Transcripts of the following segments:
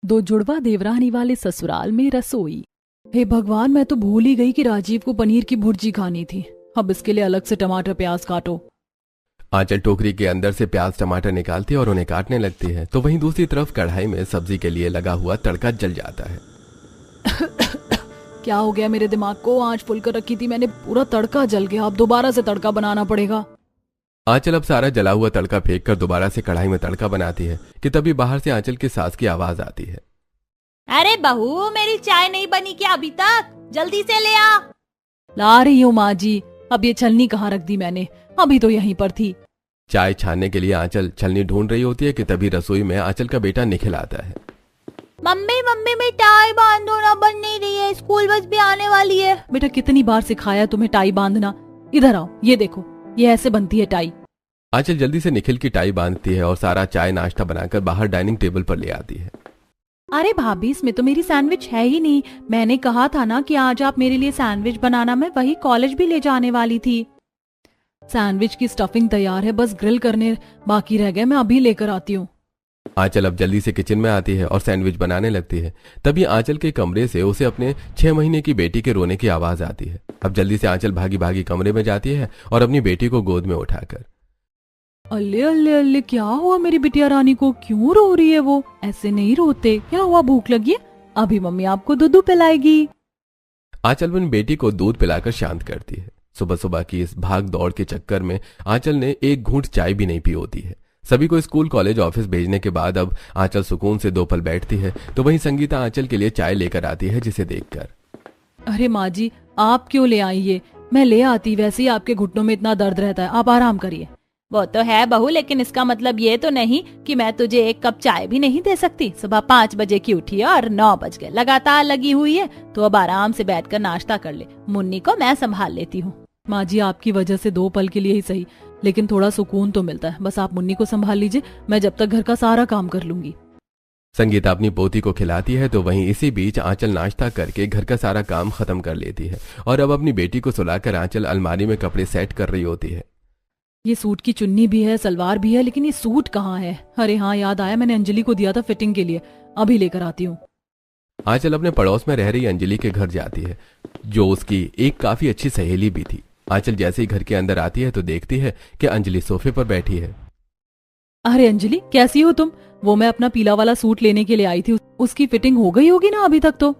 दो जुड़वा देवरानी वाले ससुराल में रसोई। हे भगवान, मैं तो भूल ही गई कि राजीव को पनीर की भुर्जी खानी थी। अब इसके लिए अलग से टमाटर प्याज काटो। आंचल टोकरी के अंदर से प्याज टमाटर निकालती है और उन्हें काटने लगती है, तो वहीं दूसरी तरफ कढ़ाई में सब्जी के लिए लगा हुआ तड़का जल जाता है। क्या हो गया मेरे दिमाग को? आज फुल कर रखी थी मैंने, पूरा तड़का जल गया। अब दोबारा से तड़का बनाना पड़ेगा। आंचल अब सारा जला हुआ तड़का फेंक कर दोबारा से कढ़ाई में तड़का बनाती है कि तभी बाहर से आंचल की सास की आवाज आती है। अरे बहू, मेरी चाय नहीं बनी क्या अभी तक? जल्दी से ले आ। ला रही हूँ माँ जी। अब ये छलनी कहाँ रख दी मैंने? अभी तो यहीं पर थी। चाय छानने के लिए आंचल छलनी ढूंढ रही होती है कि तभी रसोई में आंचल का बेटा निखिल आता है। मम्मी मम्मी, मैं टाई बांधो ना, बन नहीं रही है। स्कूल बस भी आने वाली है। बेटा, कितनी बार सिखाया तुम्हें टाई बांधना? इधर आओ, ये देखो, ये ऐसे बनती है टाई। आंचल जल्दी से निखिल की टाई बांधती है और सारा चाय नाश्ता बनाकर बाहर डाइनिंग टेबल पर ले आती है। अरे भाभी, इसमें तो मेरी सैंडविच है ही नहीं। मैंने कहा था ना कि आज आप मेरे लिए सैंडविच बनाना, मैं वही कॉलेज भी ले जाने वाली थी। सैंडविच की स्टफिंग तैयार है, बस ग्रिल करने बाकी रह गए। मैं अभी लेकर आती हूँ। आंचल अब जल्दी से किचन में आती है और सैंडविच बनाने लगती है। तभी आंचल के कमरे से उसे अपने 6 महीने की बेटी के रोने की आवाज आती है। अब जल्दी से आंचल भागी भागी कमरे में जाती है और अपनी बेटी को गोद में उठाकर, अल्ले अल्ले अल्ले, क्या हुआ मेरी बिटिया रानी को? क्यों रो रही है वो? ऐसे नहीं रोते। क्या हुआ, भूख लगी है? अभी मम्मी आपको दूध पिलाएगी। आंचल अपनी बेटी को दूध पिलाकर शांत करती है। सुबह सुबह की इस भाग दौड़ के चक्कर में आंचल ने एक घूंट चाय भी नहीं पी होती है। सभी को स्कूल कॉलेज ऑफिस भेजने के बाद अब आंचल सुकून से 2 पल बैठती है, तो वहीं संगीता आंचल के लिए चाय लेकर आती है, जिसे देखकर, अरे माँ जी, आप क्यों ले आई ये? मैं ले आती, वैसे ही आपके घुटनों में इतना दर्द रहता है। आप आराम करिए। वो तो है बहू, लेकिन इसका मतलब ये तो नहीं कि मैं तुझे एक कप चाय भी नहीं दे सकती। सुबह 5 बजे की उठी है और 9 बज गए, लगातार लगी हुई है। तो अब आराम से बैठकर नाश्ता कर ले। मुन्नी को मैं संभाल लेती हूँ। माँ जी, आपकी वजह से 2 पल के लिए ही सही, लेकिन थोड़ा सुकून तो मिलता है। बस आप मुन्नी को संभाल लीजिए, मैं जब तक घर का सारा काम कर लूंगी। संगीता अपनी पोती को खिलाती है, तो वहीं इसी बीच आंचल नाश्ता करके घर का सारा काम खत्म कर लेती है और अब अपनी बेटी को सुलाकर आंचल अलमारी में कपड़े सेट कर रही होती है। ये सूट की चुन्नी भी है, सलवार भी है, लेकिन ये सूट कहाँ है? अरे हाँ, याद आया, मैंने अंजलि को दिया था फिटिंग के लिए। अभी लेकर आती हूँ। आंचल अपने पड़ोस में रह रही अंजलि के घर जाती है, जो उसकी एक काफी अच्छी सहेली भी थी। आंचल जैसे ही घर के अंदर आती है तो देखती है कि अंजलि सोफे पर बैठी है। अरे अंजलि, कैसी हो तुम? वो मैं अपना पीला वाला सूट लेने के लिए आई थी, उसकी फिटिंग हो गई होगी ना अभी तक तो?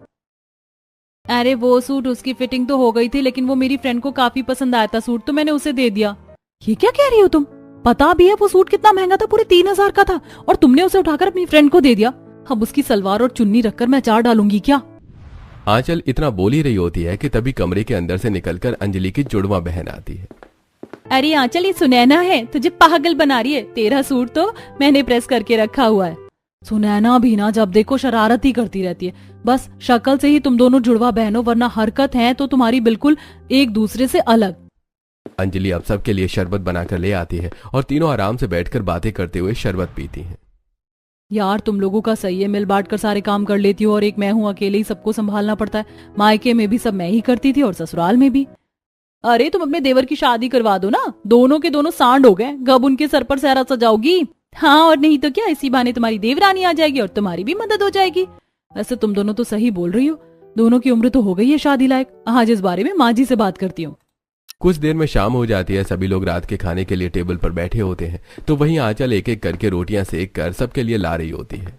अरे वो सूट, उसकी फिटिंग तो हो गई थी, लेकिन वो मेरी फ्रेंड को काफी पसंद आया था सूट, तो मैंने उसे दे दिया। ये क्या कह रही हो तुम? पता भी है वो सूट कितना महंगा था, पूरे 3000 का था, और तुमने उसे उठाकर अपनी फ्रेंड को दे दिया। अब उसकी सलवार और चुन्नी रखकर मैं अचार डालूंगी क्या? आंचल इतना बोल ही रही होती है कि तभी कमरे के अंदर से निकलकर अंजलि की जुड़वा बहन आती है। अरे आंचल, ये सुनैना है, तुझे पागल बना रही है। तेरा सूट तो मैंने प्रेस करके रखा हुआ है। सुनैना भी ना जब देखो शरारत ही करती रहती है। बस शक्ल से ही तुम दोनों जुड़वा बहनों, वरना हरकत है तो तुम्हारी बिल्कुल एक दूसरे से अलग। अंजलि अब सबके लिए शरबत बनाकर ले आती है और तीनों आराम से बैठकर बातें करते हुए शरबत पीती हैं। यार, तुम लोगों का सही है, मिल बांट कर सारे काम कर लेती हो, और एक मैं हूँ, अकेले ही सबको संभालना पड़ता है। मायके में भी सब मैं ही करती थी और ससुराल में भी। अरे तुम अपने देवर की शादी करवा दो ना, दोनों के दोनों सांड हो गए। कब उनके सर पर सहरा सजाओगी? हाँ, और नहीं तो क्या, इसी बहाने तुम्हारी देवरानी आ जाएगी और तुम्हारी भी मदद हो जाएगी। वैसे तुम दोनों तो सही बोल रही हो, दोनों की उम्र तो हो गई है शादी लायक। आज इस बारे में माँ जी से बात करती हूँ। कुछ देर में शाम हो जाती है। सभी लोग रात के खाने के लिए टेबल पर बैठे होते हैं, तो वहीं आंचल एक एक करके रोटियां सेक कर सबके लिए ला रही होती है।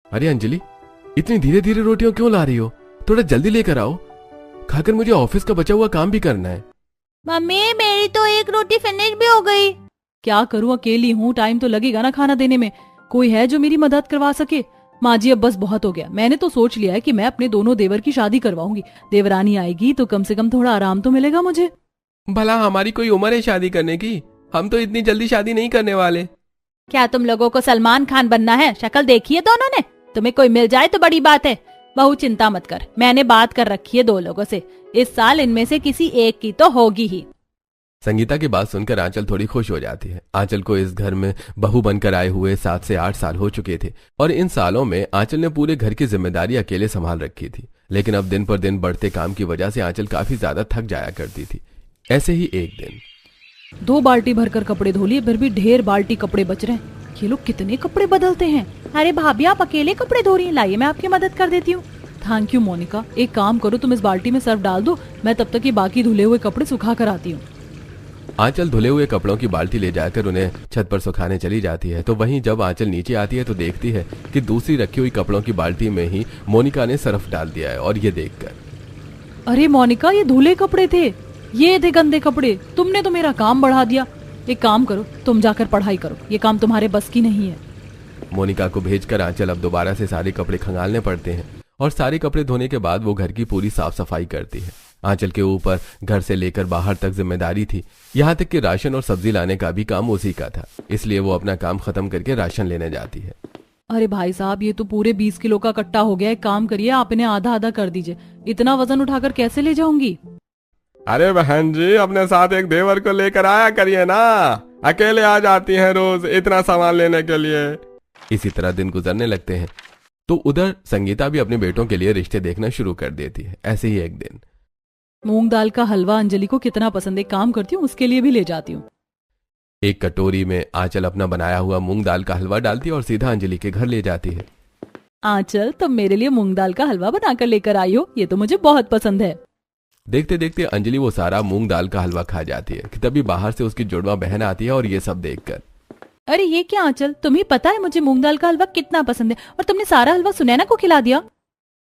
अरे अंजलि, इतनी धीरे धीरे रोटियां क्यों ला रही हो? थोड़ा जल्दी लेकर आओ, खाकर मुझे ऑफिस का बचा हुआ काम भी करना है। मम्मी, मेरी तो एक रोटी फिनिश भी हो गई। क्या करूं, अकेली हूँ, टाइम तो लगेगा ना खाना देने में। कोई है जो मेरी मदद करवा सके? माँ जी, अब बस बहुत हो गया। मैंने तो सोच लिया है कि मैं अपने दोनों देवर की शादी करवाऊंगी। देवरानी आएगी तो कम से कम थोड़ा आराम तो मिलेगा मुझे। भला हमारी कोई उम्र है शादी करने की? हम तो इतनी जल्दी शादी नहीं करने वाले। क्या तुम लोगों को सलमान खान बनना है? शक्ल देखी है दोनों ने। तुम्हें कोई मिल जाए तो बड़ी बात है। बहू, चिंता मत कर, मैंने बात कर रखी है 2 लोगों से। इस साल इनमें से किसी एक की तो होगी ही। संगीता की बात सुनकर आंचल थोड़ी खुश हो जाती है। आंचल को इस घर में बहू बनकर आए हुए 7 से 8 साल हो चुके थे और इन सालों में आंचल ने पूरे घर की जिम्मेदारी अकेले संभाल रखी थी। लेकिन अब दिन पर दिन बढ़ते काम की वजह से आंचल काफी ज्यादा थक जाया करती थी। ऐसे ही एक दिन 2 बाल्टी भरकर कपड़े धो लिए, फिर भी ढेर बाल्टी कपड़े बच रहे हैं। ये लोग कितने कपड़े बदलते हैं। अरे भाभी आप अकेले कपड़े धो रही हैं, लाइए मैं आपकी मदद कर देती हूँ। Thank you Monika. एक काम करो, तुम इस बाल्टी में सर्फ डाल दो, मैं तब तक ये बाकी धुले हुए कपड़े सुखा कर आती हूँ। आंचल धुले हुए कपड़ों की बाल्टी ले जाकर उन्हें छत पर सुखाने चली जाती है। तो वहीं जब आंचल नीचे आती है तो देखती है कि दूसरी रखी हुई कपड़ों की बाल्टी में ही मोनिका ने सर्फ डाल दिया है। और ये देखकर, अरे मोनिका, ये धुले कपड़े थे, ये थे गंदे कपड़े, तुमने तो मेरा काम बढ़ा दिया। एक काम करो, तुम जाकर पढ़ाई करो, ये काम तुम्हारे बस की नहीं है। मोनिका को भेजकर आंचल अब दोबारा से सारे कपड़े खंगालने पड़ते हैं और सारे कपड़े धोने के बाद वो घर की पूरी साफ सफाई करती है। आंचल के ऊपर घर से लेकर बाहर तक जिम्मेदारी थी, यहाँ तक कि राशन और सब्जी लाने का भी काम उसी का था। इसलिए वो अपना काम खत्म करके राशन लेने जाती है। अरे भाई साहब, ये तो पूरे 20 किलो का कट्टा हो गया। एक काम करिए, आप इन्हें आधा आधा कर दीजिए। इतना वजन उठाकर कैसे ले जाऊंगी? अरे बहन जी, अपने साथ एक देवर को लेकर आया करिए ना, अकेले आ जाती हैं रोज इतना सामान लेने के लिए। इसी तरह दिन गुजरने लगते हैं। तो उधर संगीता भी अपने बेटों के लिए रिश्ते देखना शुरू कर देती है। ऐसे ही एक दिन, मूंग दाल का हलवा अंजलि को कितना पसंद है, काम करती हूँ उसके लिए भी ले जाती हूँ। एक कटोरी में आंचल अपना बनाया हुआ मूंग दाल का हलवा डालती है और सीधा अंजलि के घर ले जाती है। आंचल, तुम मेरे लिए मूंग दाल का हलवा बनाकर लेकर आई हो, ये तो मुझे बहुत पसंद है। देखते देखते अंजलि वो सारा मूंग दाल का हलवा खा जाती है कि तभी बाहर से उसकी जुड़वा बहन आती है और ये सब देखकर, अरे ये क्या आंचल, तुम्हें पता है मुझे मूंग दाल का हलवा कितना पसंद है और तुमने सारा हलवा सुनैना को खिला दिया।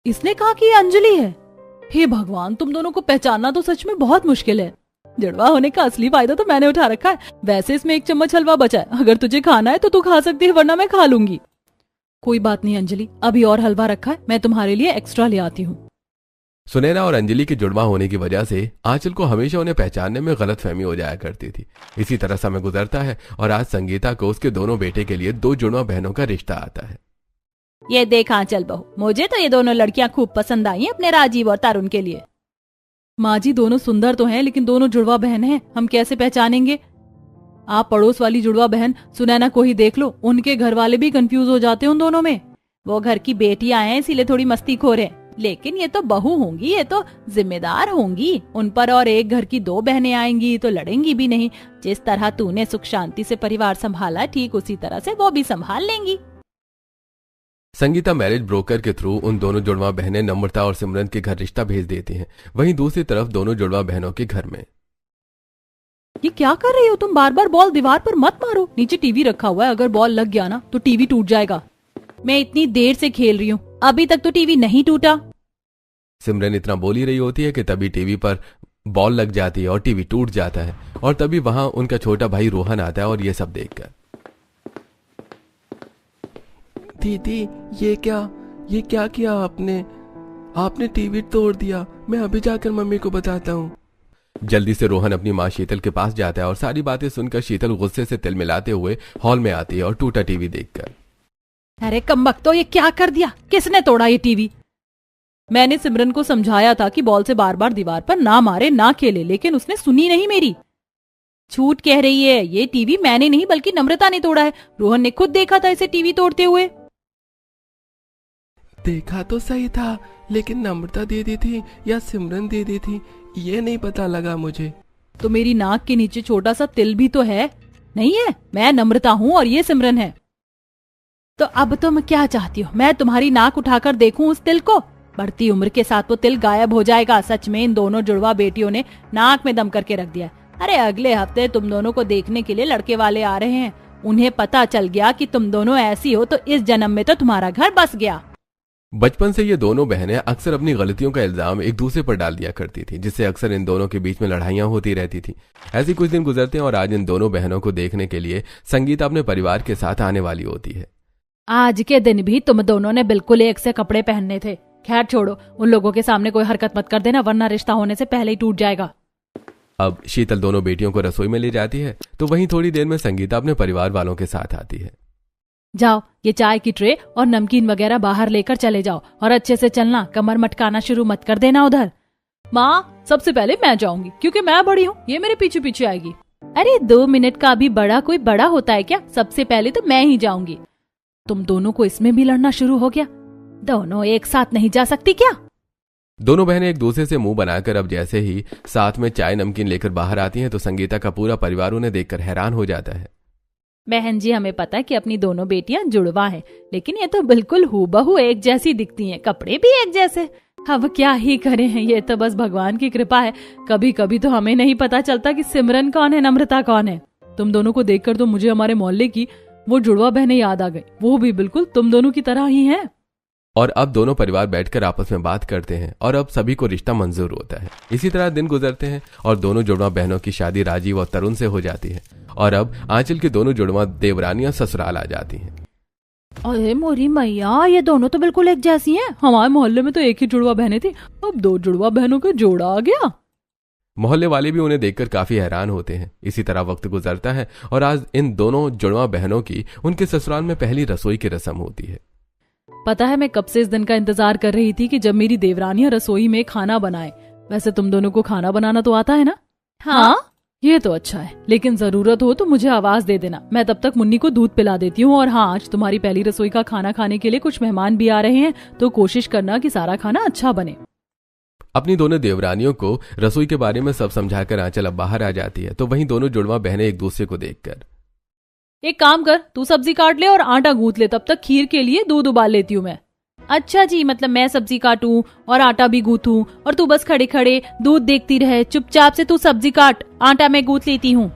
इसने कहा कि ये अंजलि है। हे भगवान, तुम दोनों को पहचानना तो सच में बहुत मुश्किल है। जुड़वा होने का असली फायदा तो मैंने उठा रखा है। वैसे इसमें 1 चम्मच हलवा बचा है, अगर तुझे खाना है तो तू खा सकती है, वरना मैं खा लूंगी। कोई बात नहीं अंजलि, अभी और हलवा रखा है, मैं तुम्हारे लिए एक्स्ट्रा ले आती हूँ। सुनैना और अंजलि के जुड़वा होने की वजह से आंचल को हमेशा उन्हें पहचानने में गलतफहमी हो जाया करती थी। इसी तरह समय गुजरता है और आज संगीता को उसके दोनों बेटे के लिए 2 जुड़वा बहनों का रिश्ता आता है। ये देख आंचल बहू, मुझे तो ये दोनों लड़कियां खूब पसंद आई हैं अपने राजीव और तरुण के लिए। माँ जी, दोनों सुंदर तो हैं, लेकिन दोनों जुड़वा बहन हैं, हम कैसे पहचानेंगे? आप पड़ोस वाली जुड़वा बहन सुनैना को ही देख लो, उनके घर वाले भी कंफ्यूज हो जाते हैं उन दोनों में। वो घर की बेटियां हैं इसीलिए थोड़ी मस्तीखोर है, लेकिन ये तो बहू होंगी, ये तो जिम्मेदार होंगी। उन पर और एक घर की 2 बहनें आएंगी तो लड़ेंगी भी नहीं। जिस तरह तूने सुख शांति से परिवार संभाला, ठीक उसी तरह से वो भी संभाल लेंगी। संगीता मैरिज ब्रोकर के थ्रू उन दोनों जुड़वा बहनें नम्रता और सिमरन के घर रिश्ता भेज देती हैं। वहीं दूसरी तरफ दोनों जुड़वा बहनों के घर में, ये क्या कर रही हो तुम? बार बार बॉल दीवार पर मत मारो, नीचे टीवी रखा हुआ है, अगर बॉल लग गया ना तो टीवी टूट जाएगा। मैं इतनी देर से खेल रही हूँ, अभी तक तो टीवी नहीं टूटा। सिमरन इतना बोल ही रही होती है कि तभी टीवी पर बॉल लग जाती है और टीवी टूट जाता है। और तभी वहां उनका छोटा भाई रोहन आता है और ये सब देखकर, दीदी ये क्या किया आपने टीवी तोड़ दिया। मैं अभी जाकर मम्मी को बताता हूँ। जल्दी से रोहन अपनी माँ शीतल के पास जाता है और सारी बातें सुनकर शीतल गुस्से से तिल मिलाते हुए हॉल में आती है और टूटा टीवी देखकर, अरे कमबख्तो, ये क्या कर दिया? किसने तोड़ा ये टीवी? मैंने सिमरन को समझाया था कि बॉल से बार बार दीवार पर ना मारे, ना खेले, लेकिन उसने सुनी नहीं मेरी। झूठ कह रही है, ये टीवी मैंने नहीं बल्कि नम्रता ने तोड़ा है। रोहन ने खुद देखा था इसे टीवी तोड़ते हुए। देखा तो सही था, लेकिन नम्रता दीदी थी या सिमरन दीदी थी ये नहीं पता लगा मुझे। तो मेरी नाक के नीचे छोटा सा तिल भी तो है, नहीं है? मैं नम्रता हूँ और ये सिमरन है। तो अब तुम क्या चाहती हो, मैं तुम्हारी नाक उठाकर देखूं उस तिल को? बढ़ती उम्र के साथ वो तिल गायब हो जाएगा। सच में इन दोनों जुड़वा बेटियों ने नाक में दम करके रख दिया। अरे अगले हफ्ते तुम दोनों को देखने के लिए लड़के वाले आ रहे हैं। उन्हें पता चल गया कि तुम दोनों ऐसी हो तो इस जन्म में तो तुम्हारा घर बस गया। बचपन से ये दोनों बहनें अक्सर अपनी गलतियों का इल्जाम एक दूसरे पर डाल दिया करती थी, जिससे अक्सर इन दोनों के बीच में लड़ाइयां होती रहती थी। ऐसे कुछ दिन गुजरते हैं और आज इन दोनों बहनों को देखने के लिए संगीता अपने परिवार के साथ आने वाली होती है। आज के दिन भी तुम दोनों ने बिल्कुल एक से कपड़े पहनने थे। खैर छोड़ो, उन लोगों के सामने कोई हरकत मत कर देना, वरना रिश्ता होने से पहले ही टूट जाएगा। अब शीतल दोनों बेटियों को रसोई में ले जाती है, तो वहीं थोड़ी देर में संगीता अपने परिवार वालों के साथ आती है। जाओ, ये चाय की ट्रे और नमकीन वगैरह बाहर लेकर चले जाओ और अच्छे से चलना, कमर मटकाना शुरू मत कर देना उधर। माँ, सबसे पहले मैं जाऊंगी क्योंकि मैं बड़ी हूँ, ये मेरे पीछे पीछे आएगी। अरे 2 मिनट का भी बड़ा कोई बड़ा होता है क्या? सबसे पहले तो मैं ही जाऊंगी। तुम दोनों को इसमें भी लड़ना शुरू हो गया? दोनों एक साथ नहीं जा सकती क्या? दोनों बहनें एक दूसरे से मुंह बनाकर अब जैसे ही साथ में चाय नमकीन लेकर बाहर आती हैं तो संगीता का पूरा परिवार उन्हें देखकर हैरान हो जाता है। बहन जी, हमें पता है कि अपनी दोनों बेटियां जुड़वा हैं, लेकिन ये तो बिल्कुल हूबहू एक जैसी दिखती हैं, कपड़े भी एक जैसे। अब क्या ही करें, ये तो बस भगवान की कृपा है। कभी कभी तो हमें नहीं पता चलता कि सिमरन कौन है, नम्रता कौन है। तुम दोनों को देखकर तो मुझे हमारे मोहल्ले की वो जुड़वा बहनें याद आ गई, वो भी बिल्कुल तुम दोनों की तरह ही हैं। और अब दोनों परिवार बैठकर आपस में बात करते हैं और अब सभी को रिश्ता मंजूर होता है। इसी तरह दिन गुजरते हैं और दोनों जुड़वा बहनों की शादी राजीव और तरुण से हो जाती है और अब आंचल की दोनों जुड़वा देवरानियां ससुराल आ जाती हैं। अरे मोरी मैया, ये दोनों तो बिल्कुल एक जैसी हैं। हमारे मोहल्ले में तो एक ही जुड़वा बहनें थी, अब 2 जुड़वा बहनों का जोड़ा आ गया। मोहल्ले वाले भी उन्हें देखकर काफी हैरान होते हैं। इसी तरह वक्त गुजरता है और आज इन दोनों जुड़वा बहनों की उनके ससुराल में पहली रसोई की रस्म होती है। पता है, मैं कब से इस दिन का इंतजार कर रही थी कि जब मेरी देवरानियां रसोई में खाना बनाए। वैसे तुम दोनों को खाना बनाना तो आता है ना? हाँ, ये तो अच्छा है, लेकिन जरूरत हो तो मुझे आवाज दे देना, मैं तब तक मुन्नी को दूध पिला देती हूँ। और हाँ, आज तुम्हारी पहली रसोई का खाना खाने के लिए कुछ मेहमान भी आ रहे हैं, तो कोशिश करना कि सारा खाना अच्छा बने। अपनी दोनों देवरानियों को रसोई के बारे में सब समझाकर आंचल अब बाहर आ जाती है तो वहीं दोनों जुड़वा बहनें एक दूसरे को देखकर, एक काम कर, तू सब्जी काट ले और आटा गूंथ ले, तब तक खीर के लिए दूध उबाल लेती हूँ मैं। अच्छा जी, मतलब मैं सब्जी काटूं और आटा भी गूंथूं और तू बस खड़े खड़े दूध देखती रहे। चुपचाप से तू सब्जी काट, आटा मैं गूंथ लेती हूँ।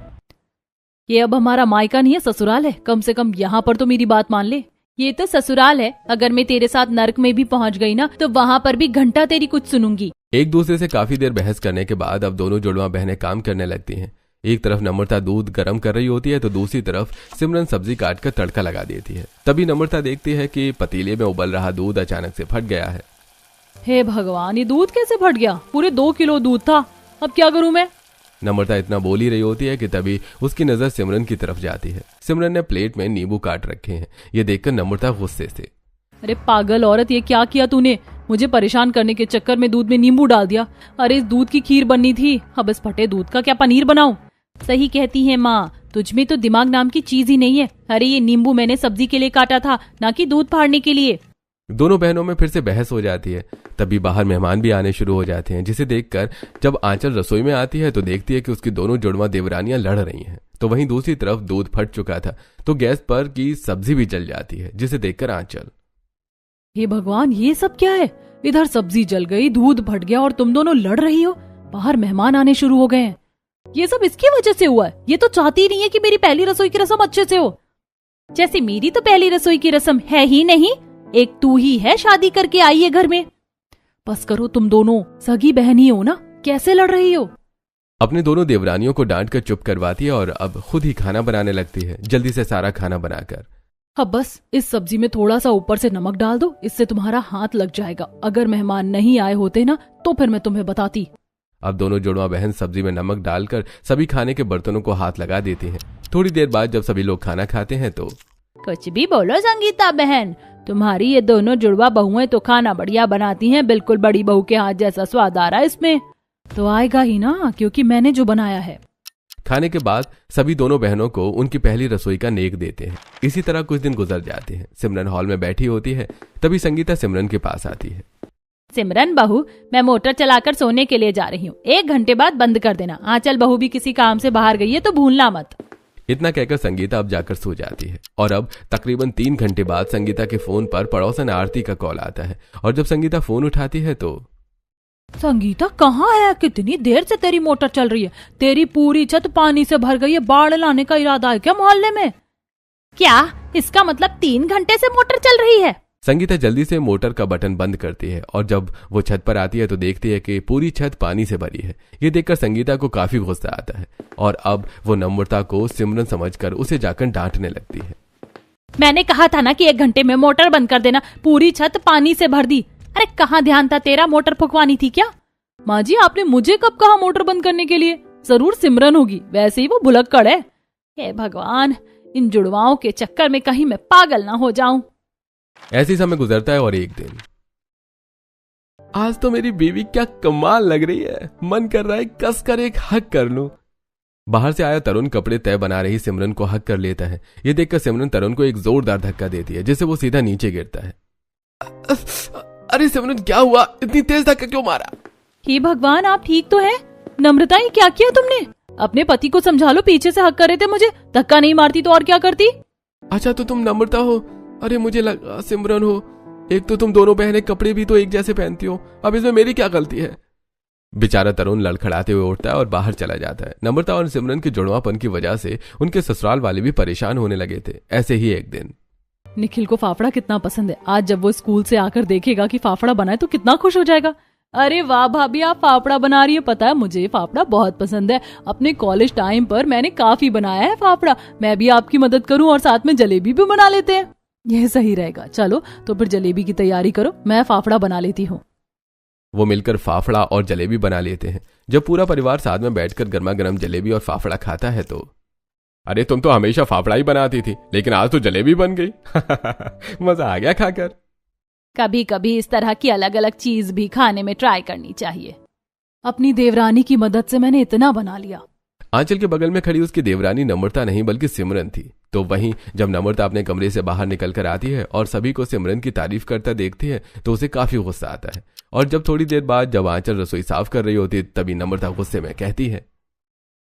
ये अब हमारा मायका नहीं है, ससुराल है, कम से कम यहाँ पर तो मेरी बात मान ले। ये तो ससुराल है, अगर मैं तेरे साथ नर्क में भी पहुँच गई ना तो वहाँ पर भी घंटा तेरी कुछ सुनूंगी। एक दूसरे से काफी देर बहस करने के बाद अब दोनों जुड़वा बहनें काम करने लगती हैं। एक तरफ नम्रता दूध गर्म कर रही होती है तो दूसरी तरफ सिमरन सब्जी काटकर तड़का लगा देती है। तभी नम्रता देखती है कि पतीले में उबल रहा दूध अचानक से फट गया है। हे भगवान, ये दूध कैसे फट गया? पूरे 2 किलो दूध था, अब क्या करूं मैं? नम्रता इतना बोल ही रही होती है कि तभी उसकी नजर सिमरन की तरफ जाती है। सिमरन ने प्लेट में नींबू काट रखे हैं। ये देखकर नम्रता गुस्से से, अरे पागल औरत, ये क्या किया तूने? मुझे परेशान करने के चक्कर में दूध में नींबू डाल दिया। अरे इस दूध की खीर बननी थी, अब इस फटे दूध का क्या पनीर बनाऊं? सही कहती है माँ, तुझमें तो दिमाग नाम की चीज ही नहीं है। अरे ये नींबू मैंने सब्जी के लिए काटा था, ना कि दूध फाड़ने के लिए। दोनों बहनों में फिर से बहस हो जाती है। तभी बाहर मेहमान भी आने शुरू हो जाते हैं, जिसे देखकर जब आंचल रसोई में आती है तो देखती है कि उसकी दोनों जुड़वा देवरानियां लड़ रही हैं। तो वहीं दूसरी तरफ दूध फट चुका था तो गैस पर की सब्जी भी जल जाती है, जिसे देखकर आंचल, हे भगवान, ये सब क्या है? इधर सब्जी जल गई, दूध फट गया और तुम दोनों लड़ रही हो। बाहर मेहमान आने शुरू हो गए हैं। ये सब इसकी वजह से हुआ है। ये तो चाहती नहीं है कि मेरी पहली रसोई की रस्म अच्छे से हो। जैसे मेरी तो पहली रसोई की रस्म है ही नहीं, एक तू ही है शादी करके आई है घर में। बस करो, तुम दोनों सगी बहन ही हो ना, कैसे लड़ रही हो? अपने दोनों देवरानियों को डांट कर चुप करवाती है और अब खुद ही खाना बनाने लगती है, जल्दी से सारा खाना बनाकर। अब बस इस सब्जी में थोड़ा सा ऊपर से नमक डाल दो, इससे तुम्हारा हाथ लग जाएगा। अगर मेहमान नहीं आए होते ना तो फिर मैं तुम्हें बताती। अब दोनों जुड़वा बहन सब्जी में नमक डालकर सभी खाने के बर्तनों को हाथ लगा देती हैं। थोड़ी देर बाद जब सभी लोग खाना खाते हैं तो, कुछ भी बोलो संगीता बहन, तुम्हारी ये दोनों जुड़वा बहुएं तो खाना बढ़िया बनाती हैं, बिल्कुल बड़ी बहू के हाथ जैसा स्वाद आ रहा है इसमें। तो आएगा ही ना, क्योंकि मैंने जो बनाया है। खाने के बाद सभी दोनों बहनों को उनकी पहली रसोई का नेक देते हैं। इसी तरह कुछ दिन गुजर जाते हैं। सिमरन हॉल में बैठी होती है, तभी संगीता सिमरन के पास आती है। सिमरन बहू, मैं मोटर चलाकर सोने के लिए जा रही हूँ, 1 घंटे बाद बंद कर देना। आंचल बहू भी किसी काम से बाहर गई है तो भूलना मत। इतना कहकर संगीता अब जाकर सो जाती है और अब तकरीबन 3 घंटे बाद संगीता के फोन पर पड़ोसन आरती का कॉल आता है और जब संगीता फोन उठाती है तो, संगीता कहाँ है? कितनी देर से तेरी मोटर चल रही है? तेरी पूरी छत पानी से भर गई है, बाढ़ लाने का इरादा है क्या मोहल्ले में? क्या इसका मतलब 3 घंटे से मोटर चल रही है? संगीता जल्दी से मोटर का बटन बंद करती है और जब वो छत पर आती है तो देखती है कि पूरी छत पानी से भरी है। ये देखकर संगीता को काफी गुस्सा आता है और अब वो नम्रता को सिमरन समझकर उसे जाकर डांटने लगती है। मैंने कहा था ना कि 1 घंटे में मोटर बंद कर देना, पूरी छत पानी से भर दी। अरे कहाँ ध्यान था तेरा, मोटर फुकवानी थी क्या? माँ जी, आपने मुझे कब कहा मोटर बंद करने के लिए? जरूर सिमरन होगी, वैसे ही वो भुलक्कड़ है। हे भगवान, इन जुड़वाओं के चक्कर में कहीं मैं पागल ना हो जाऊं। ऐसी समय गुजरता है और एक दिन, आज तो मेरी बीवी क्या कमाल लग रही है, मन कर रहा है कसकर एक हक कर लूं। बाहर से आया तरुण कपड़े तय बना रही सिमरन को हक कर लेता है। ये देखकर सिमरन तरुण को एक जोरदार धक्का देती है, जिससे वो सीधा नीचे गिरता है। अरे सिमरन क्या हुआ, इतनी तेज धक्का क्यों मारा? हे भगवान, आप ठीक तो हैं? नम्रता, ये क्या किया तुमने? अपने पति को समझा लो, पीछे से हक कर रहे थे मुझे। धक्का नहीं मारती तो और क्या करती? अच्छा तो तुम नम्रता हो? अरे मुझे लगा सिमरन हो। एक तो तुम दोनों बहनें कपड़े भी तो एक जैसे पहनती हो, अब इसमें मेरी क्या गलती है? बेचारा तरुण लड़खड़ाते हुए उठता है और बाहर चला जाता है। नम्रता और सिमरन के जुड़वापन की वजह से उनके ससुराल वाले भी परेशान होने लगे थे। ऐसे ही एक दिन निखिल को फाफड़ा कितना पसंद है। आज जब वो स्कूल से आकर देखेगा कि फाफड़ा बना है तो कितना खुश हो जाएगा। अरे वाह भाभी, आप फाफड़ा बना रही है। पता है मुझे फाफड़ा बहुत पसंद है। अपने कॉलेज टाइम पर मैंने काफी बनाया है फाफड़ा। मैं भी आपकी मदद करूं और साथ में जलेबी भी बना लेते हैं। यह सही रहेगा। चलो तो फिर जलेबी की तैयारी करो, मैं फाफड़ा बना लेती हूँ। वो मिलकर फाफड़ा और जलेबी बना लेते हैं। जब पूरा परिवार साथ में बैठकर गर्मा गर्म जलेबी और फाफड़ा खाता है तो अरे तुम तो हमेशा फाफड़ा ही बनाती थी, लेकिन आज तो जलेबी बन गई। मजा आ गया खाकर। कभी कभी इस तरह की अलग अलग चीज भी खाने में ट्राई करनी चाहिए। अपनी देवरानी की मदद से मैंने इतना बना लिया। आंचल के बगल में खड़ी उसकी देवरानी नम्रता नहीं बल्कि सिमरन थी। तो वहीं जब नम्रता अपने कमरे से बाहर निकल कर आती है और सभी को सिमरन की तारीफ करता देखती है तो उसे काफी गुस्सा आता है। और जब थोड़ी देर बाद जब आंचल रसोई साफ कर रही होती है तभी नम्रता गुस्से में कहती है,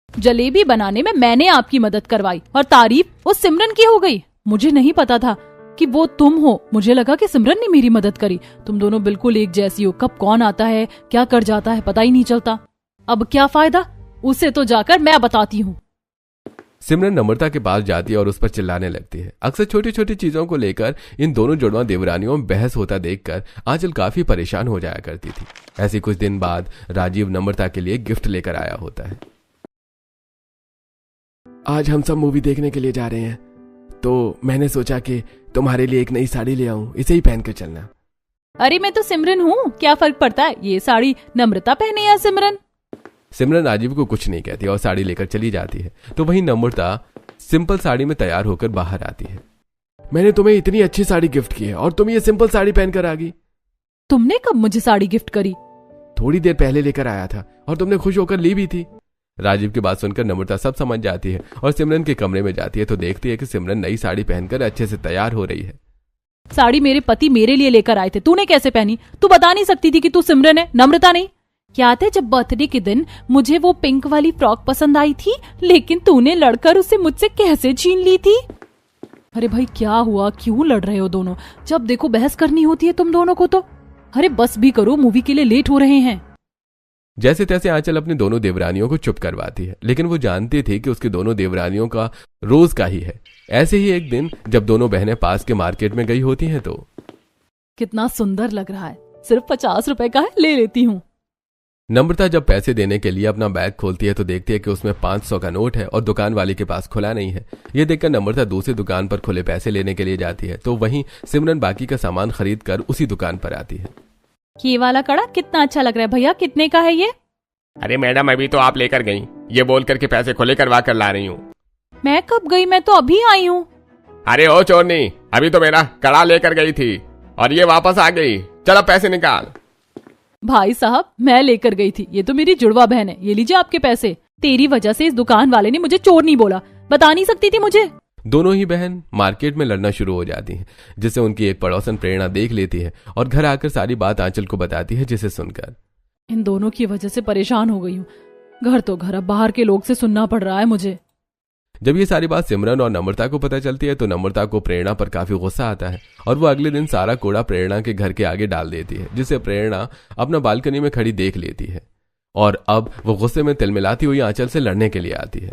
जलेबी बनाने में मैंने आपकी मदद करवाई और तारीफ उस सिमरन की हो गई। मुझे नहीं पता था कि वो तुम हो। मुझे लगा कि सिमरन ने मेरी मदद करी। तुम दोनों बिल्कुल एक जैसी हो। कब कौन आता है क्या कर जाता है पता ही नहीं चलता। अब क्या फायदा, उसे तो जाकर मैं बताती हूँ। सिमरन नम्रता के पास जाती है और उस पर चिल्लाने लगती है। अक्सर छोटी छोटी चीजों को लेकर इन दोनों जुड़वा देवरानियों में बहस होता देखकर आंचल काफी परेशान हो जाया करती थी। ऐसे कुछ दिन बाद राजीव नम्रता के लिए गिफ्ट लेकर आया होता है। आज हम सब मूवी देखने के लिए जा रहे हैं, तो मैंने सोचा कि तुम्हारे लिए एक नई साड़ी ले आऊं, इसे ही पहन कर चलना। अरे मैं तो सिमरन हूँ, क्या फर्क पड़ता है ये साड़ी नम्रता पहने या सिमरन? सिमरन राजीव को कुछ नहीं कहती और साड़ी लेकर चली जाती है। तो वहीं नम्रता सिंपल साड़ी में तैयार होकर बाहर आती है। मैंने तुम्हें इतनी अच्छी साड़ी गिफ्ट की है और तुम ये सिंपल साड़ी पहनकर आ गई। तुमने कब मुझे साड़ी गिफ्ट करी? थोड़ी देर पहले लेकर आया था और तुमने खुश होकर ली भी थी। राजीव की बात सुनकर नम्रता सब समझ जाती है और सिमरन के कमरे में जाती है तो देखती है कि सिमरन नई साड़ी पहनकर अच्छे से तैयार हो रही है। साड़ी मेरे पति मेरे लिए लेकर आए थे, तूने कैसे पहनी? तू बता नहीं सकती थी कि तू सिमरन है, नम्रता नहीं? याद है जब बर्थडे के दिन मुझे वो पिंक वाली फ्रॉक पसंद आई थी, लेकिन तूने लड़कर उसे मुझसे कैसे छीन ली थी? अरे भाई क्या हुआ, क्यों लड़ रहे हो दोनों? जब देखो बहस करनी होती है तुम दोनों को तो। अरे बस भी करो, मूवी के लिए लेट हो रहे हैं। जैसे तैसे आंचल अपनी दोनों देवरानियों को चुप करवाती है, लेकिन वो जानती थी कि उसकी दोनों देवरानियों का रोज का ही है। ऐसे ही एक दिन जब दोनों बहनें पास के मार्केट में गई होती हैं तो कितना सुंदर लग रहा है, सिर्फ 50 रुपए का है, ले लेती हूँ। नम्रता जब पैसे देने के लिए अपना बैग खोलती है तो देखती है कि उसमें 500 का नोट है और दुकान वाले के पास खुला नहीं है। ये देखकर नम्रता दूसरी दुकान पर खुले पैसे लेने के लिए जाती है। तो वहीं सिमरन बाकी का सामान खरीद कर उसी दुकान पर आती है। ये वाला कड़ा कितना अच्छा लग रहा है भैया, कितने का है ये? अरे मैडम अभी तो आप लेकर गई, ये बोल करके पैसे खुले करवा कर ला रही हूँ। मैं कब गई, मैं तो अभी आई हूँ। अरे ओ चोरनी, अभी तो मेरा कड़ा लेकर गई थी और ये वापस आ गई। चलो पैसे निकाल। भाई साहब मैं लेकर गई थी, ये तो मेरी जुड़वा बहन है, ये लीजिए आपके पैसे। तेरी वजह से इस दुकान वाले ने मुझे चोर नहीं बोला, बता नहीं सकती थी मुझे। दोनों ही बहन मार्केट में लड़ना शुरू हो जाती हैं, जिसे उनकी एक पड़ोसन प्रेरणा देख लेती है और घर आकर सारी बात आंचल को बताती है, जिसे सुनकर इन दोनों की वजह से परेशान हो गई हूँ। घर तो घर, अब बाहर के लोग से सुनना पड़ रहा है मुझे। जब ये सारी बात सिमरन और नम्रता को पता चलती है तो नम्रता को प्रेरणा पर काफी गुस्सा आता है और वो अगले दिन सारा कूड़ा प्रेरणा के घर के आगे डाल देती है, जिसे प्रेरणा अपना बालकनी में खड़ी देख लेती है। और अब वो गुस्से में तिलमिलाती हुई आंचल से लड़ने के लिए आती है।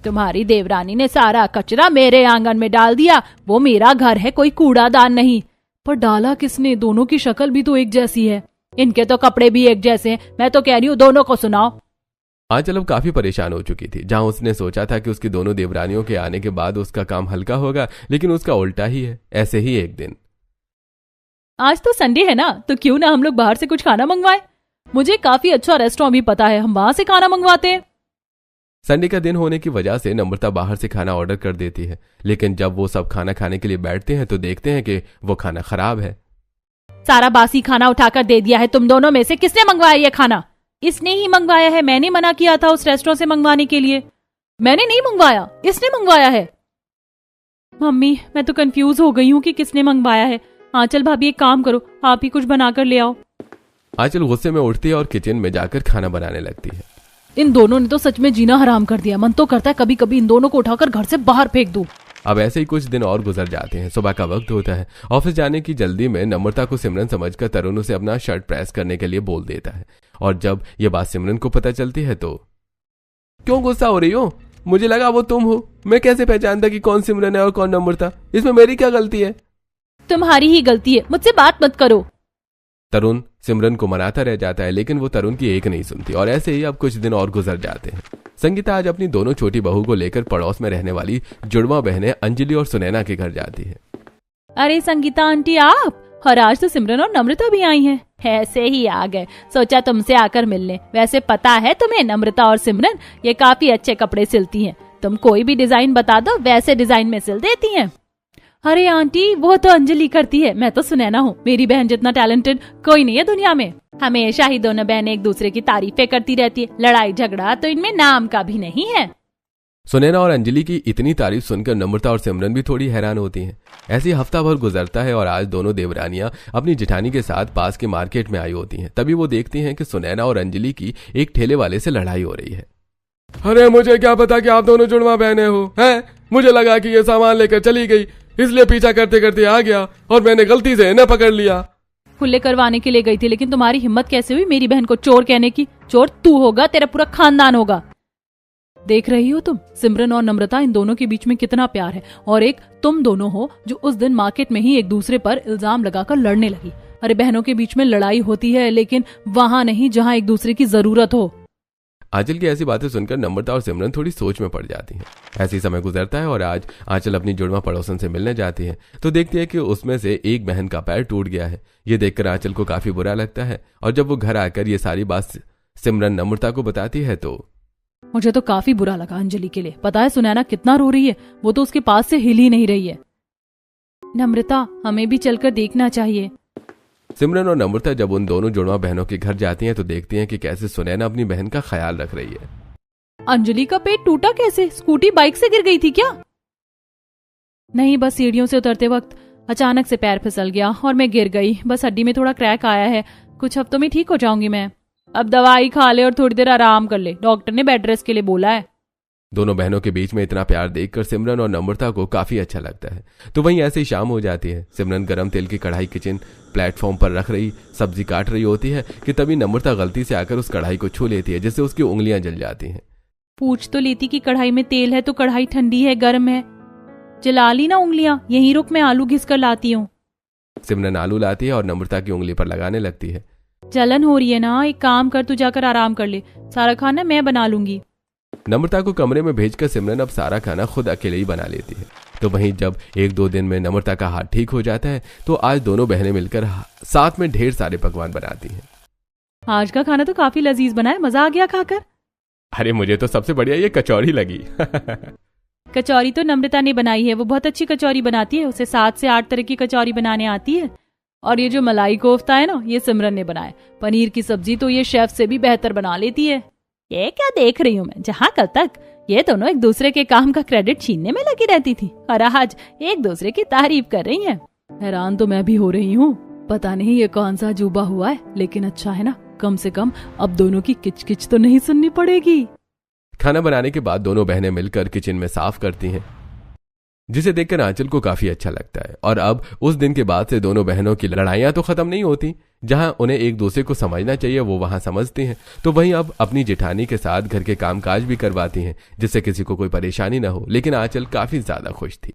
तुम्हारी देवरानी ने सारा कचरा मेरे आंगन में डाल दिया, वो मेरा घर है, कोई कूड़ादान नहीं। पर डाला किसने? दोनों की शक्ल भी तो एक जैसी है। इनके तो कपड़े भी एक जैसे हैं। मैं तो कह रही हूँ दोनों को सुनाओ। आंचल अब काफी परेशान हो चुकी थी। जहां उसने सोचा था कि उसकी दोनों देवरानियों के आने के बाद उसका काम हल्का होगा, लेकिन उसका उल्टा ही है। ऐसे ही एक दिन, आज तो संडे है ना, तो क्यों ना हम लोग बाहर से कुछ खाना मंगवाएं? मुझे काफी अच्छा रेस्टोरेंट भी पता है, हम वहां से खाना मंगवाते हैं। संडे का दिन होने की वजह से नम्रता बाहर से खाना ऑर्डर कर देती है, लेकिन जब वो सब खाना खाने के लिए बैठते हैं तो देखते हैं कि वो खाना खराब है। सारा बासी खाना उठाकर दे दिया है। तुम दोनों में से किसने मंगवाया ये खाना? इसने ही मंगवाया है, मैंने मना किया था उस रेस्टोरेंट से मंगवाने के लिए। मैंने नहीं मंगवाया, इसने मंगवाया है। मम्मी मैं तो कंफ्यूज हो गई हूँ कि किसने मंगवाया है। आंचल भाभी एक काम करो, आप ही कुछ बनाकर ले आओ। आंचल गुस्से में उठती है और किचन में जाकर खाना बनाने लगती है। इन दोनों ने तो सच में जीना हराम कर दिया। मन तो करता है कभी कभी इन दोनों को उठाकर घर से बाहर फेंक दूं। अब ऐसे ही कुछ दिन और गुजर जाते हैं। सुबह का वक्त होता है। ऑफिस जाने की जल्दी में नम्रता को सिमरन समझकर तरुण उसे अपना शर्ट प्रेस करने के लिए बोल देता है, और जब ये बात सिमरन को पता चलती है तो क्यों गुस्सा हो रही हो? मुझे लगा वो तुम हो। मैं कैसे पहचानता कि कौन सिमरन है और कौन नम्रता? इसमें मेरी क्या गलती है? तुम्हारी ही गलती है, मुझसे बात मत करो। तरुण सिमरन को मनाता रह जाता है, लेकिन वो तरुण की एक नहीं सुनती, और ऐसे ही अब कुछ दिन और गुजर जाते हैं। संगीता आज अपनी दोनों छोटी बहू को लेकर पड़ोस में रहने वाली जुड़वा बहनें अंजलि और सुनैना के घर जाती है। अरे संगीता आंटी आप, और आज तो सिमरन और नम्रता भी आई हैं। ऐसे ही आ गए, सोचा तुमसे आकर मिलने। वैसे पता है तुम्हें, नम्रता और सिमरन ये काफी अच्छे कपड़े सिलती हैं। तुम कोई भी डिजाइन बता दो, वैसे डिजाइन में सिल देती हैं। अरे आंटी वो तो अंजलि करती है, मैं तो सुनैना हूँ। मेरी बहन जितना टैलेंटेड कोई नहीं है दुनिया में। हमेशा ही दोनों बहनें एक दूसरे की तारीफें करती रहती है। लड़ाई झगड़ा तो इनमें नाम का भी नहीं है। सुनैना और अंजलि की इतनी तारीफ सुनकर नम्रता और सिमरन भी थोड़ी हैरान होती हैं। ऐसी हफ्ता भर गुजरता है और आज दोनों देवरानियां अपनी जेठानी के साथ पास के मार्केट में आई होती हैं। तभी वो देखती हैं कि सुनैना और अंजलि की एक ठेले वाले से लड़ाई हो रही है। अरे मुझे क्या पता कि आप दोनों जुड़वा बहने हो, हैं? मुझे लगा कि ये सामान लेकर चली गई, इसलिए पीछा करते करते आ गया और मैंने गलती से इन्हें पकड़ लिया। खुले करवाने के लिए गई थी, लेकिन तुम्हारी हिम्मत कैसे हुई मेरी बहन को चोर कहने की? चोर तू होगा, तेरा पूरा खानदान होगा। देख रही हो तुम, सिमरन और नम्रता, इन दोनों के बीच में कितना प्यार है। और एक तुम दोनों हो जो उस दिन मार्केट में ही एक दूसरे पर इल्जाम लगाकर लड़ने लगी। अरे बहनों के बीच में लड़ाई होती है, लेकिन वहां नहीं जहां एक दूसरे की जरूरत हो। आंचल की ऐसी बातें सुनकर नम्रता और सिमरन थोड़ी सोच में पड़ जाती हैं। ऐसे ही समय गुजरता है और आज आंचल अपनी जुड़वा पड़ोसन से मिलने जाती है तो देखती है कि उसमें से एक बहन का पैर टूट गया है। ये देखकर आंचल को काफी बुरा लगता है, और जब वो घर आकर ये सारी बात सिमरन नम्रता को बताती है तो मुझे तो काफी बुरा लगा अंजलि के लिए। पता है सुनैना कितना रो रही है, वो तो उसके पास से हिल ही नहीं रही है। नम्रता हमें भी चलकर देखना चाहिए। सिमरन और नम्रता जब उन दोनों जुड़वा बहनों के घर जाती हैं तो देखती हैं कि कैसे सुनैना अपनी बहन का ख्याल रख रही है। अंजलि का पेट टूटा कैसे? स्कूटी बाइक से गिर गई थी क्या? नहीं, बस सीढ़ियों से उतरते वक्त अचानक से पैर फिसल गया और मैं गिर गई। बस हड्डी में थोड़ा क्रैक आया है, कुछ हफ्तों में ठीक हो जाऊंगी मैं। अब दवाई खा ले और थोड़ी देर आराम कर ले, डॉक्टर ने बेड रेस्ट के लिए बोला है। दोनों बहनों के बीच में इतना प्यार देखकर सिमरन और नम्रता को काफी अच्छा लगता है। तो वहीं ऐसे ही शाम हो जाती है। सिमरन गरम तेल की कढ़ाई किचन प्लेटफॉर्म पर रख रही सब्जी काट रही होती है कि तभी नम्रता गलती से आकर उस कढ़ाई को छू लेती है, जिससे उसकी उंगलियां जल जाती हैं। पूछ तो लेती कि कढ़ाई में तेल है तो कढ़ाई ठंडी है गर्म है। जला ली ना उंगलियां, यहीं रुक, मैं आलू घिस कर लाती हूँ। सिमरन आलू लाती है और नम्रता की उंगली पर लगाने लगती है। जलन हो रही है ना, एक काम कर, तू जाकर आराम कर ले, सारा खाना मैं बना लूंगी। नम्रता को कमरे में भेजकर सिमरन अब सारा खाना खुद अकेले ही बना लेती है। तो वहीं जब एक दो दिन में नम्रता का हाथ ठीक हो जाता है तो आज दोनों बहनें मिलकर साथ में ढेर सारे पकवान बनाती हैं। आज का खाना तो काफी लजीज बना है, मजा आ गया खाकर। अरे मुझे तो सबसे बढ़िया ये कचौरी लगी। कचौरी तो नम्रता ने बनाई है, वो बहुत अच्छी कचौरी बनाती है, उसे 7 से 8 तरह की कचौरी बनाने आती है। और ये जो मलाई कोफ्ता है ना, ये सिमरन ने बनाया। पनीर की सब्जी तो ये शेफ से भी बेहतर बना लेती है। ये क्या देख रही हूँ मैं, जहाँ कल तक ये दोनों एक दूसरे के काम का क्रेडिट छीनने में लगी रहती थी, और आज एक दूसरे की तारीफ कर रही हैं। हैरान तो मैं भी हो रही हूँ, पता नहीं ये कौन सा अजूबा हुआ है, लेकिन अच्छा है ना, कम से कम अब दोनों की किचकिच तो नहीं सुननी पड़ेगी। खाना बनाने के बाद दोनों बहनें मिलकर किचन में साफ करती हैं, जिसे देखकर आंचल को काफी अच्छा लगता है। और अब उस दिन के बाद से दोनों बहनों की लड़ाइयां तो खत्म नहीं होती। जहां उन्हें एक दूसरे को समझना चाहिए वो वहां समझती हैं, तो वहीं अब अपनी जेठानी के साथ घर के कामकाज भी करवाती हैं, जिससे किसी को कोई परेशानी न हो। लेकिन आंचल काफी ज्यादा खुश थी।